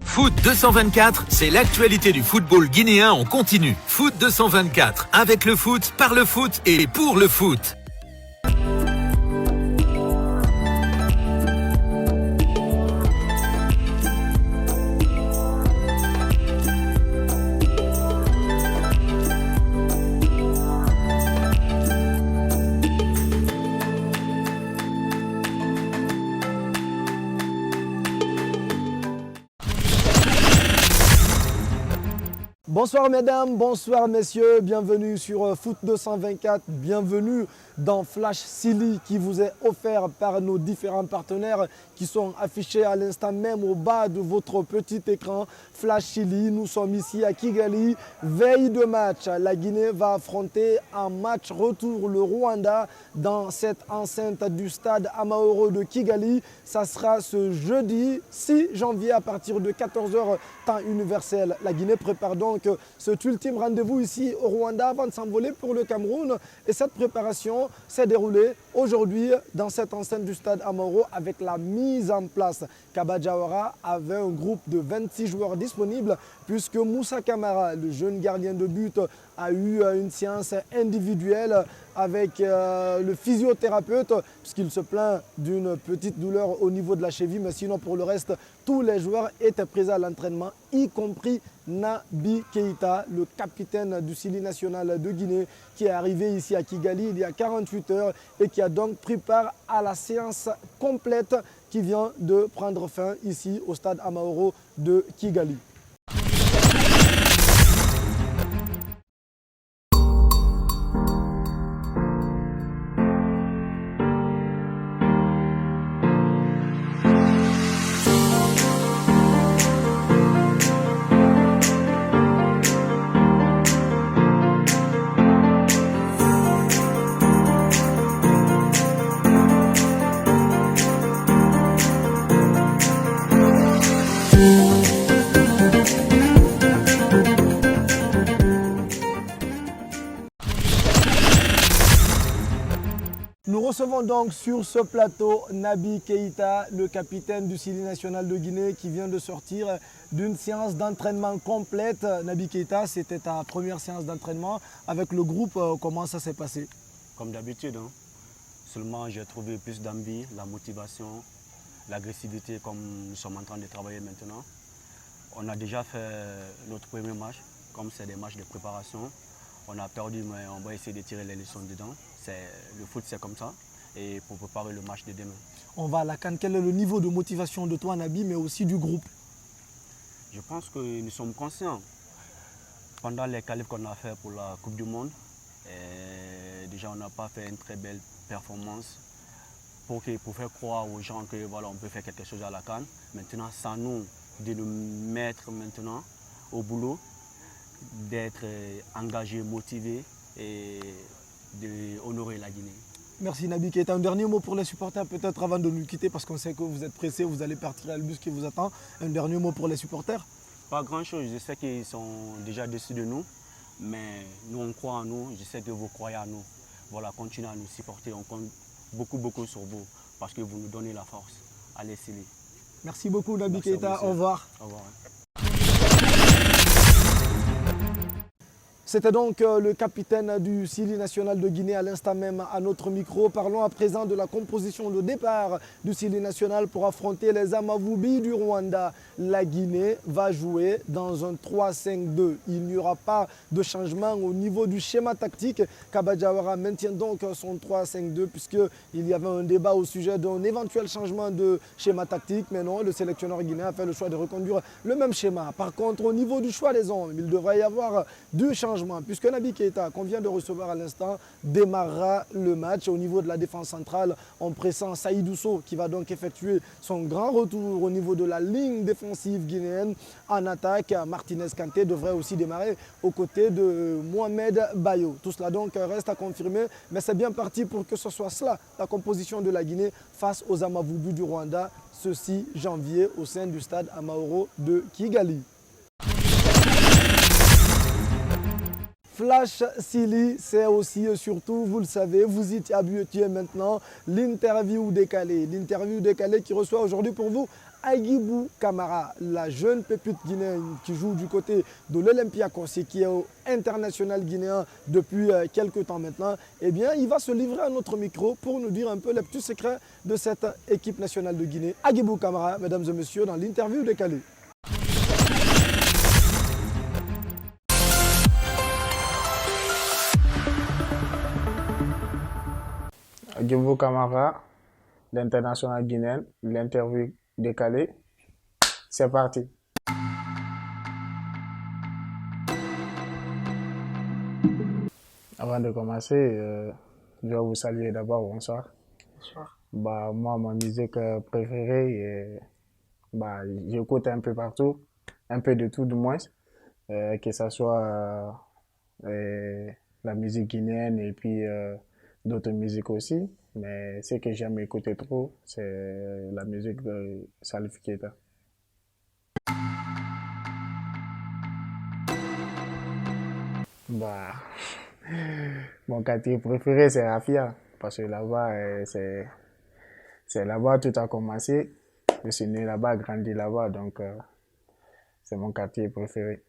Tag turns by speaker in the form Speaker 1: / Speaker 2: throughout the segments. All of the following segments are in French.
Speaker 1: Foot 224, c'est l'actualité du football guinéen en continu. Foot 224, avec le foot, par le foot et pour le foot.
Speaker 2: Bonsoir mesdames, bonsoir messieurs, bienvenue sur Foot 224, bienvenue dans Flash Silly qui vous est offert par nos différents partenaires qui sont affichés à l'instant même au bas de votre petit écran. Flash Silly, nous sommes ici à Kigali, veille de match. La Guinée va affronter en match retour le Rwanda dans cette enceinte du stade Amahoro de Kigali. Ça sera ce jeudi 6 janvier à partir de 14h temps universel. La Guinée prépare donc cet ultime rendez-vous ici au Rwanda avant de s'envoler pour le Cameroun. Et cette préparation s'est déroulée aujourd'hui dans cette enceinte du stade Amahoro avec la mise en place. Kaba Diawara avait un groupe de 26 joueurs disponibles puisque Moussa Kamara, le jeune gardien de but, a eu une séance individuelle avec le physiothérapeute puisqu'il se plaint d'une petite douleur au niveau de la cheville, mais sinon pour le reste, tous les joueurs étaient présents à l'entraînement, y compris Naby Keïta, le capitaine du Silly national de Guinée, qui est arrivé ici à Kigali il y a 48 heures et qui a donc pris part à la séance complète qui vient de prendre fin ici au stade Amahoro de Kigali. Nous recevons donc sur ce plateau Naby Keïta, le capitaine du Silly national de Guinée qui vient de sortir d'une séance d'entraînement complète. Naby Keïta, c'était ta première séance d'entraînement avec le groupe. Comment ça s'est passé?
Speaker 3: Comme d'habitude, seulement j'ai trouvé plus d'envie, la motivation, l'agressivité comme nous sommes en train de travailler maintenant. On a déjà fait notre premier match, comme c'est des matchs de préparation. On a perdu, mais on va essayer de tirer les leçons dedans. Le foot, c'est comme ça, et pour préparer le match de demain.
Speaker 2: On va à la CAN. Quel est le niveau de motivation de toi, Naby, mais aussi du groupe?
Speaker 3: Je pense que nous sommes conscients. Pendant les qualifs qu'on a fait pour la Coupe du Monde, déjà on n'a pas fait une très belle performance pour faire croire aux gens que voilà, on peut faire quelque chose à la CAN. Maintenant, c'est à nous de nous mettre maintenant au boulot, d'être engagés, motivés et d'honorer la Guinée.
Speaker 2: Merci Naby Keïta. Un dernier mot pour les supporters peut-être avant de nous quitter parce qu'on sait que vous êtes pressés, vous allez partir à le bus qui vous attend. Un dernier mot pour les supporters?
Speaker 3: Pas grand-chose, je sais qu'ils sont déjà déçus de nous, mais nous on croit en nous, je sais que vous croyez en nous. Voilà, continuez à nous supporter, on compte beaucoup sur vous parce que vous nous donnez la force. Allez Silly.
Speaker 2: Merci beaucoup Naby Keïta, au revoir.
Speaker 3: Au revoir.
Speaker 2: C'était donc le capitaine du Silly national de Guinée à l'instant même à notre micro. Parlons à présent de la composition de départ du Silly national pour affronter les Amavubi du Rwanda. La Guinée va jouer dans un 3-5-2. Il n'y aura pas de changement au niveau du schéma tactique. Kaba Diawara maintient donc son 3-5-2 puisqu'il y avait un débat au sujet d'un éventuel changement de schéma tactique. Mais non, le sélectionneur guinéen a fait le choix de reconduire le même schéma. Par contre, au niveau du choix des hommes, il devrait y avoir deux changements puisque Naby Keïta, qu'on vient de recevoir à l'instant, démarrera le match. Au niveau de la défense centrale, on pressent Saïdou Sow qui va donc effectuer son grand retour au niveau de la ligne défensive guinéenne. En attaque, Martinez Kanté devrait aussi démarrer aux côtés de Mohamed Bayo. Tout cela donc reste à confirmer, mais c'est bien parti pour que ce soit cela, la composition de la Guinée face aux Amavubi du Rwanda ce 6 janvier au sein du stade Amahoro de Kigali. Flash Silly, c'est aussi et surtout, vous le savez, vous y habituez maintenant, l'interview décalée. L'interview décalée qui reçoit aujourd'hui pour vous Agibou Camara, la jeune pépite guinéenne qui joue du côté de l'Olympiakos et qui est au international guinéen depuis quelques temps maintenant, eh bien, il va se livrer à notre micro pour nous dire un peu les petits secrets de cette équipe nationale de Guinée. Agibou Camara, mesdames et messieurs, dans l'interview décalée.
Speaker 4: Agibou Camara, l'international guinéen, l'interview décalée. C'est parti. Avant de commencer, je vais vous saluer d'abord. Bonsoir.
Speaker 2: Bonsoir.
Speaker 4: Moi, ma musique préférée, j'écoute un peu partout, un peu de tout du moins, que ce soit la musique guinéenne et puis d'autres musiques aussi. Mais ce que j'aime écouter trop, c'est la musique de Salif Keita. Mon quartier préféré, c'est Rafia, parce que là-bas, c'est là-bas tout a commencé. Je suis né là-bas, grandi là-bas, donc c'est mon quartier préféré.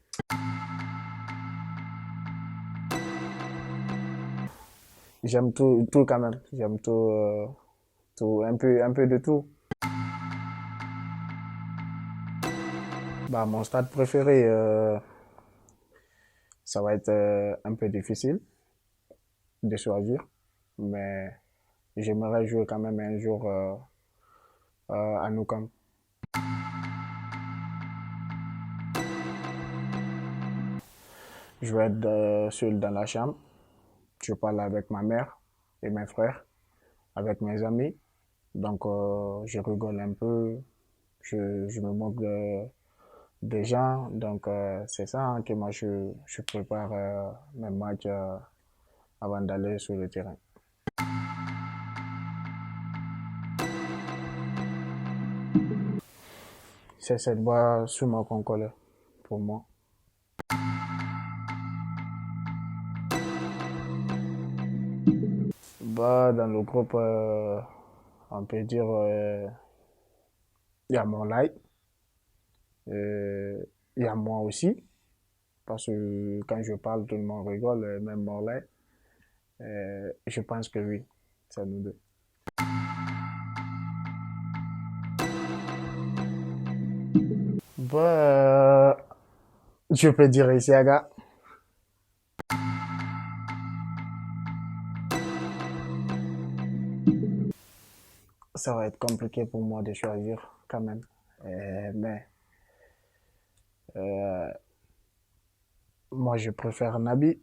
Speaker 4: J'aime tout quand même. J'aime tout, un peu de tout. Mon stade préféré, ça va être un peu difficile de choisir, mais j'aimerais jouer quand même un jour à Nou Camp. Je vais être seul dans la chambre. Je parle avec ma mère et mes frères, avec mes amis. Donc, je rigole un peu, je me moque des gens. Donc, c'est ça que moi, je prépare mes matchs avant d'aller sur le terrain. C'est cette voix sur mon concole pour moi. Dans le groupe, on peut dire, il y a Morlaï, il y a moi aussi, parce que quand je parle, tout le monde rigole, même Morlaï. Je pense que oui, c'est nous deux. Je peux dire Isiaga. Ça va être compliqué pour moi de choisir quand même. Mais moi, je préfère Nabi.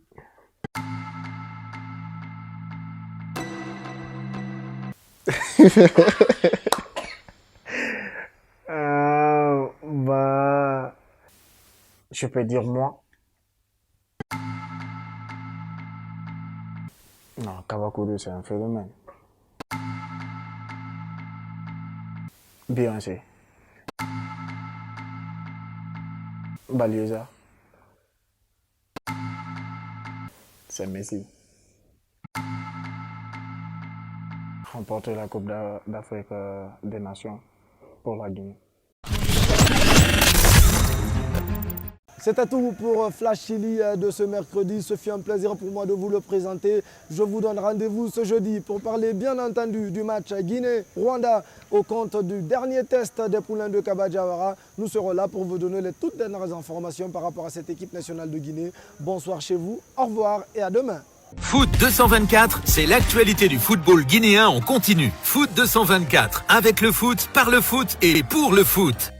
Speaker 4: Je peux dire moi. Non, Kawakuru, c'est un phénomène. Beyoncé. Baliosa. C'est Messi. Remporter la Coupe d'Afrique des Nations pour la Guinée.
Speaker 2: C'était tout pour Flash Chili de ce mercredi. Ce fut un plaisir pour moi de vous le présenter. Je vous donne rendez-vous ce jeudi pour parler bien entendu du match Guinée-Rwanda au compte du dernier test des poulains de Kaba Diawara. Nous serons là pour vous donner les toutes dernières informations par rapport à cette équipe nationale de Guinée. Bonsoir chez vous, au revoir et à demain.
Speaker 1: Foot 224, c'est l'actualité du football guinéen en continu. Foot 224, avec le foot, par le foot et pour le foot.